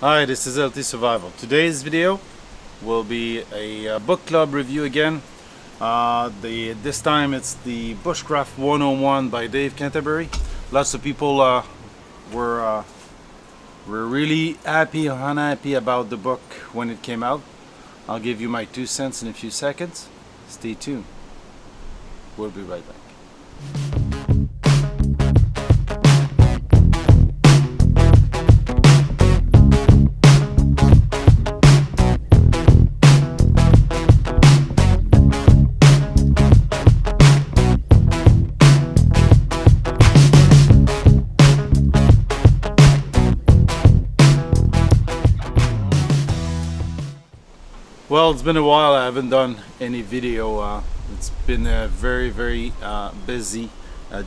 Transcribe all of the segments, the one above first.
Hi, this is LT Survival. Today's video will be a book club review again. This time it's the Bushcraft 101 by Dave Canterbury. Lots of people were really happy or unhappy about the book when it came out. I'll give you my 2 cents in a few seconds. Stay tuned. We'll be right back. Well, it's been a while. I haven't done any video. It's been a very busy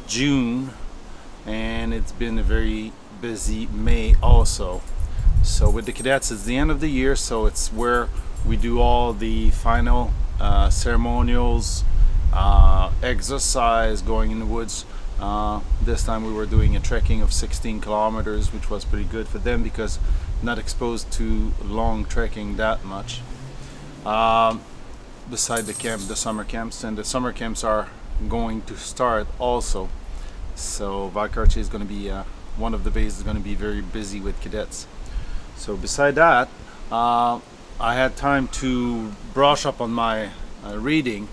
June, and it's been a very busy May also. So with the cadets, it's the end of the year, so it's where we do all the final ceremonials, exercise, going in the woods. This time we were doing a trekking of 16 kilometers, which was pretty good for them because not exposed to long trekking that much. Beside the summer camps, and the summer camps are going to start also. So Valcartier is going to be one of the bases is going to be very busy with cadets. So beside that, I had time to brush up on my reading,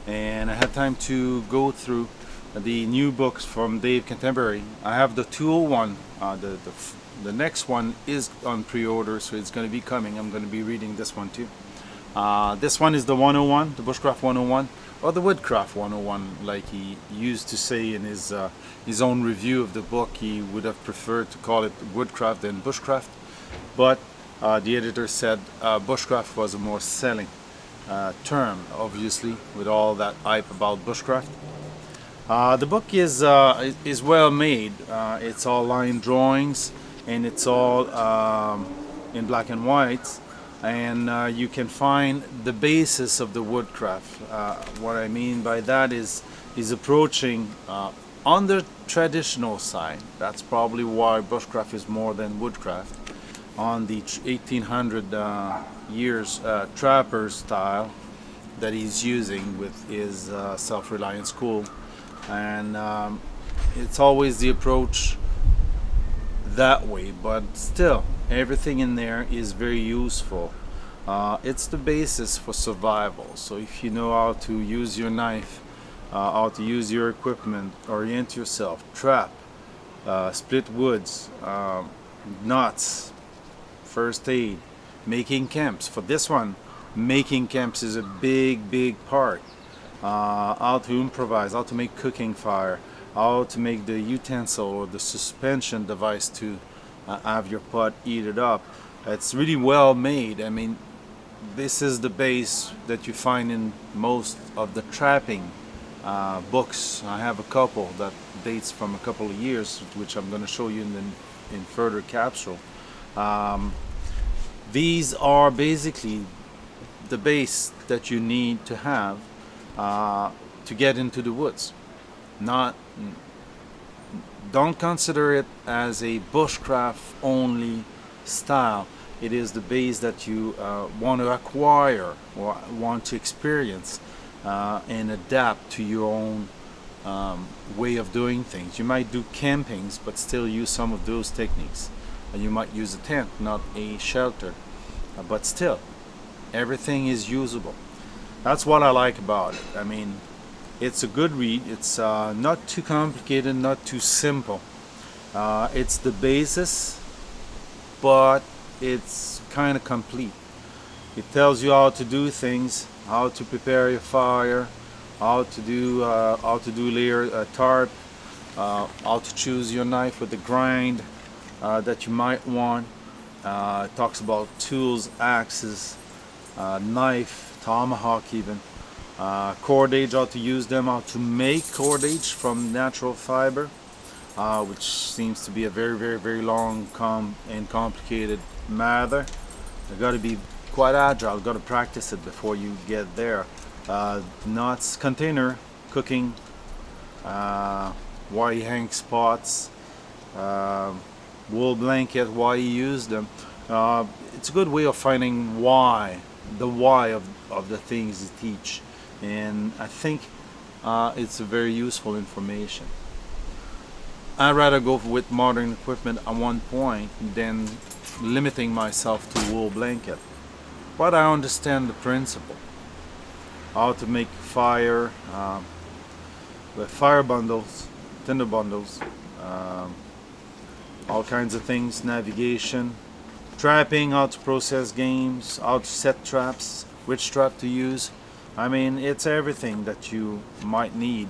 and I had time to go through the new books from Dave Canterbury. I have the 201. The next one is on pre-order, so it's going to be coming. I'm going to be reading this one too. This one is the 101, the Bushcraft 101, or the Woodcraft 101, like he used to say in his own review of the book. He would have preferred to call it Woodcraft than Bushcraft, but the editor said Bushcraft was a more selling term, obviously, with all that hype about Bushcraft. The book is well made. It's all line drawings, and it's all in black and white. And you can find the basis of the woodcraft. What I mean by that is he's approaching on the traditional side. That's probably why bushcraft is more than woodcraft. On the 1800 years trapper style that he's using with his self-reliant school, and it's always the approach that way, but still everything in there is very useful. It's the basis for survival. So if you know how to use your knife, how to use your equipment, orient yourself, trap, split woods, knots, first aid, making camps. For this one, making camps is a big part. How to improvise, how to make cooking fire, how to make the utensil or the suspension device to have your pot heated up. It's really well made. I mean, this is the base that you find in most of the trapping books. I have a couple that dates from a couple of years, which I'm going to show you in further capsule. These are basically the base that you need to have to get into the woods. Don't consider it as a bushcraft only style. It is the base that you want to acquire or want to experience and adapt to your own way of doing things. You might do campings but still use some of those techniques. You might use a tent, not a shelter, but still everything is usable. That's what I like about it. I mean, it's a good read. It's not too complicated, not too simple. It's the basis, but it's kind of complete. It tells you how to do things, how to prepare your fire, how to do layer a tarp, how to choose your knife with the grind that you might want. It talks about tools, axes, knife, tomahawk even. Cordage, how to use them, how to make cordage from natural fiber, which seems to be a very long and complicated matter. You've got to be quite agile, you've got to practice it before you get there. Knots, container, cooking, why he hangs pots, wool blanket, why he used them. It's a good way of finding the why of the things you teach, and I think it's a very useful information. I'd rather go with modern equipment at one point than limiting myself to wool blanket. But I understand the principle. How to make fire, with fire bundles, tinder bundles, all kinds of things, navigation, trapping, how to process games, how to set traps, which trap to use. I mean, it's everything that you might need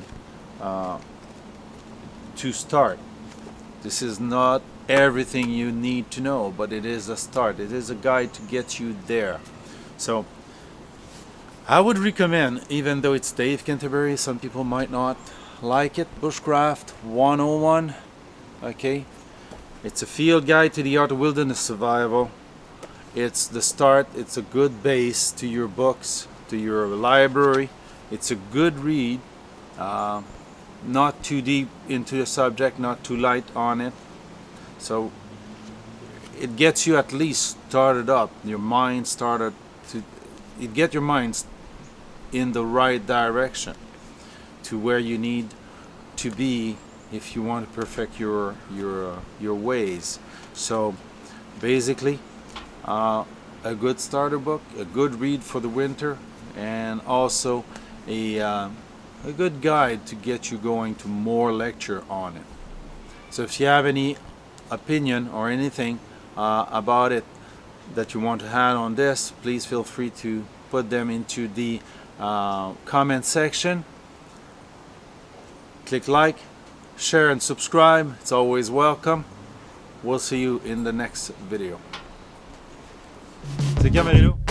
to start. This is not everything you need to know, but it is a start. It is a guide to get you there. So I would recommend, even though it's Dave Canterbury, some people might not like it, Bushcraft 101. Okay, it's a field guide to the art of wilderness survival. It's the start. It's a good base to your books, to your library. It's a good read, not too deep into the subject, not too light on it. So it gets you at least started up, your mind started to, it get your mind in the right direction to where you need to be if you want to perfect your ways. So basically, a good starter book, a good read for the winter, and also a good guide to get you going to more lecture on it. So if you have any opinion or anything about it that you want to add on this, please feel free to put them into the comment section. Click like, share and subscribe. It's always welcome. We'll see you in the next video. C'est bien, Marilou?